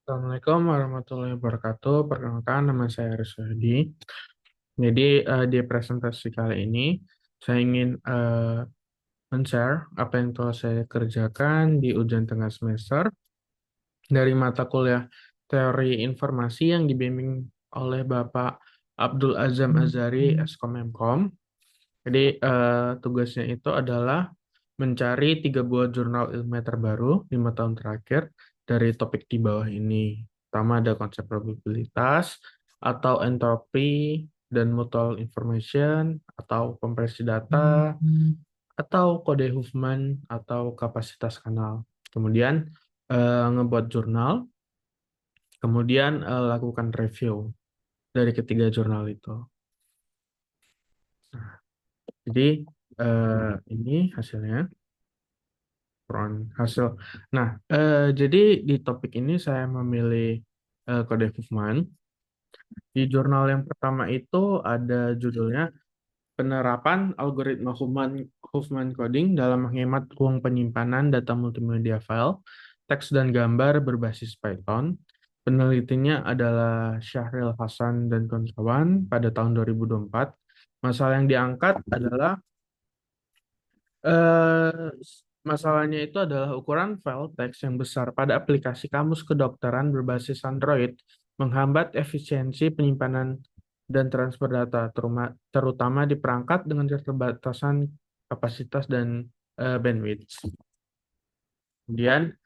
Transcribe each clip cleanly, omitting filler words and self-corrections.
Assalamualaikum warahmatullahi wabarakatuh. Perkenalkan, nama saya Rizwadi. Jadi di presentasi kali ini saya ingin men-share apa yang telah saya kerjakan di ujian tengah semester dari mata kuliah Teori Informasi yang dibimbing oleh Bapak Abdul Azam Azari, Eskom Mkom. Jadi tugasnya itu adalah mencari 3 buah jurnal ilmiah terbaru 5 tahun terakhir dari topik di bawah ini. Pertama ada konsep probabilitas atau entropi dan mutual information atau kompresi data atau kode Huffman atau kapasitas kanal. Kemudian ngebuat jurnal, kemudian lakukan review dari ketiga jurnal itu. Jadi ini hasilnya. Hasil. Nah, jadi di topik ini saya memilih kode Huffman. Di jurnal yang pertama itu ada judulnya Penerapan Algoritma Huffman Coding dalam menghemat ruang penyimpanan data multimedia file, teks dan gambar berbasis Python. Penelitinya adalah Syahril Hasan dan kawan-kawan pada tahun 2024. Masalah yang diangkat adalah Eh, masalahnya itu adalah ukuran file teks yang besar pada aplikasi kamus kedokteran berbasis Android menghambat efisiensi penyimpanan dan transfer data, terutama di perangkat dengan keterbatasan kapasitas dan bandwidth. Kemudian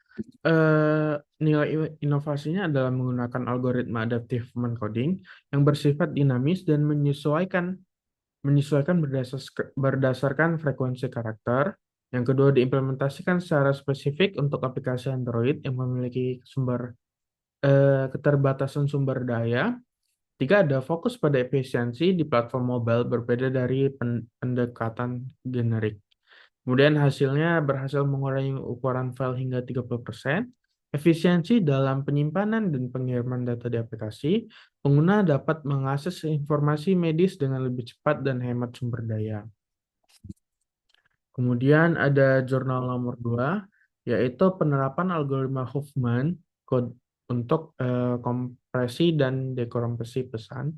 nilai inovasinya adalah menggunakan algoritma adaptive encoding yang bersifat dinamis dan menyesuaikan berdasarkan frekuensi karakter. Yang kedua, diimplementasikan secara spesifik untuk aplikasi Android yang memiliki keterbatasan sumber daya. Tiga, ada fokus pada efisiensi di platform mobile berbeda dari pendekatan generik. Kemudian hasilnya berhasil mengurangi ukuran file hingga 30%, efisiensi dalam penyimpanan dan pengiriman data di aplikasi, pengguna dapat mengakses informasi medis dengan lebih cepat dan hemat sumber daya. Kemudian ada jurnal nomor 2, yaitu penerapan algoritma Huffman code untuk kompresi dan dekompresi pesan.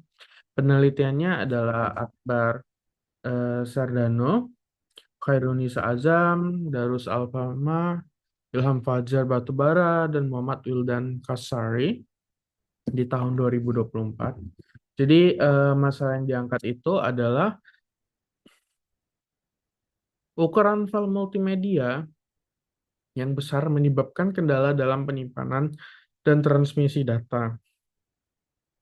Penelitiannya adalah Akbar Sardano, Khairunisa Azam, Darus Alfama, Ilham Fajar Batubara, dan Muhammad Wildan Kasari di tahun 2024. Jadi masalah yang diangkat itu adalah ukuran file multimedia yang besar menyebabkan kendala dalam penyimpanan dan transmisi data,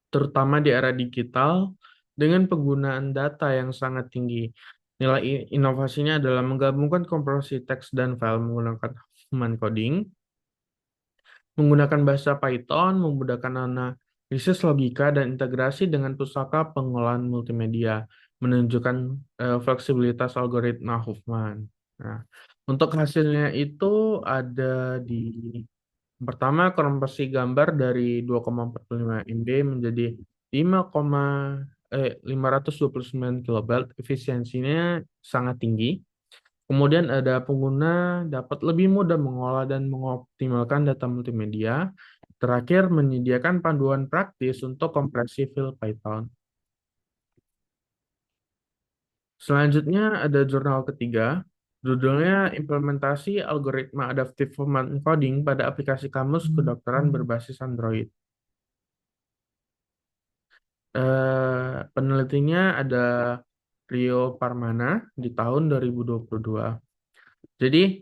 terutama di era digital dengan penggunaan data yang sangat tinggi. Nilai inovasinya adalah menggabungkan kompresi teks dan file menggunakan Huffman coding, menggunakan bahasa Python, memudahkan analisis logika dan integrasi dengan pusaka pengolahan multimedia, menunjukkan fleksibilitas algoritma Huffman. Nah, untuk hasilnya itu ada di pertama, konversi gambar dari 2,45 MB menjadi 529 kilobyte, efisiensinya sangat tinggi. Kemudian ada pengguna dapat lebih mudah mengolah dan mengoptimalkan data multimedia. Terakhir, menyediakan panduan praktis untuk kompresi file Python. Selanjutnya ada jurnal ketiga, judulnya Implementasi Algoritma Adaptive Encoding pada aplikasi kamus kedokteran berbasis Android. Penelitinya ada Rio Parmana di tahun 2022. Jadi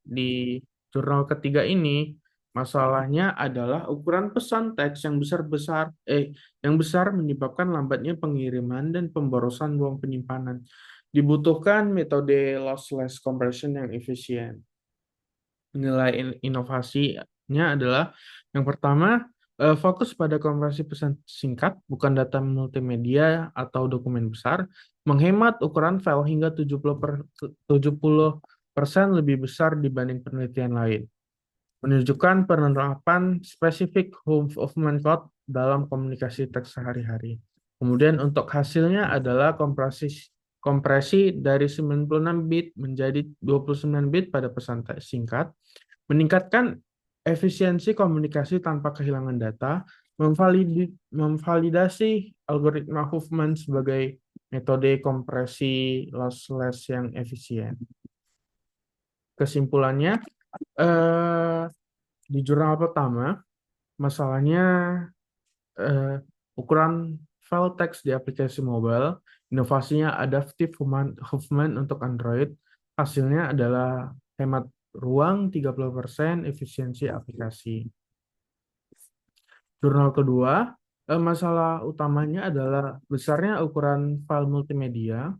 di jurnal ketiga ini masalahnya adalah ukuran pesan teks yang besar menyebabkan lambatnya pengiriman dan pemborosan ruang penyimpanan. Dibutuhkan metode lossless compression yang efisien. Nilai inovasinya adalah yang pertama, fokus pada konversi pesan singkat, bukan data multimedia atau dokumen besar, menghemat ukuran file hingga 70% lebih besar dibanding penelitian lain, menunjukkan penerapan spesifik Huffman code dalam komunikasi teks sehari-hari. Kemudian untuk hasilnya adalah kompresi dari 96 bit menjadi 29 bit pada pesan teks singkat, meningkatkan efisiensi komunikasi tanpa kehilangan data, memvalidasi algoritma Huffman sebagai metode kompresi lossless yang efisien. Kesimpulannya, eh, di jurnal pertama, masalahnya eh, ukuran file teks di aplikasi mobile, inovasinya Adaptive Huffman untuk Android, hasilnya adalah hemat ruang 30%, efisiensi aplikasi. Jurnal kedua, masalah utamanya adalah besarnya ukuran file multimedia,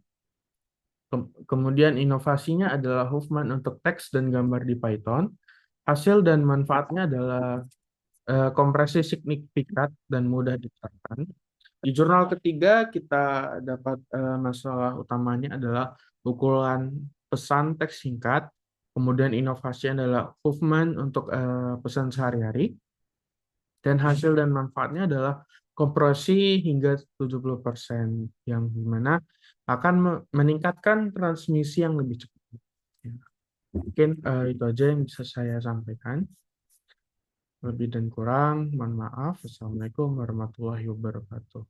kemudian inovasinya adalah Huffman untuk teks dan gambar di Python, hasil dan manfaatnya adalah kompresi signifikan dan mudah diterapkan. Di jurnal ketiga kita dapat masalah utamanya adalah ukuran pesan teks singkat, kemudian inovasi adalah Huffman untuk pesan sehari-hari, dan hasil dan manfaatnya adalah kompresi hingga 70%, yang dimana akan meningkatkan transmisi yang lebih cepat. Ya. Mungkin itu aja yang bisa saya sampaikan. Lebih dan kurang, mohon maaf. Wassalamualaikum warahmatullahi wabarakatuh.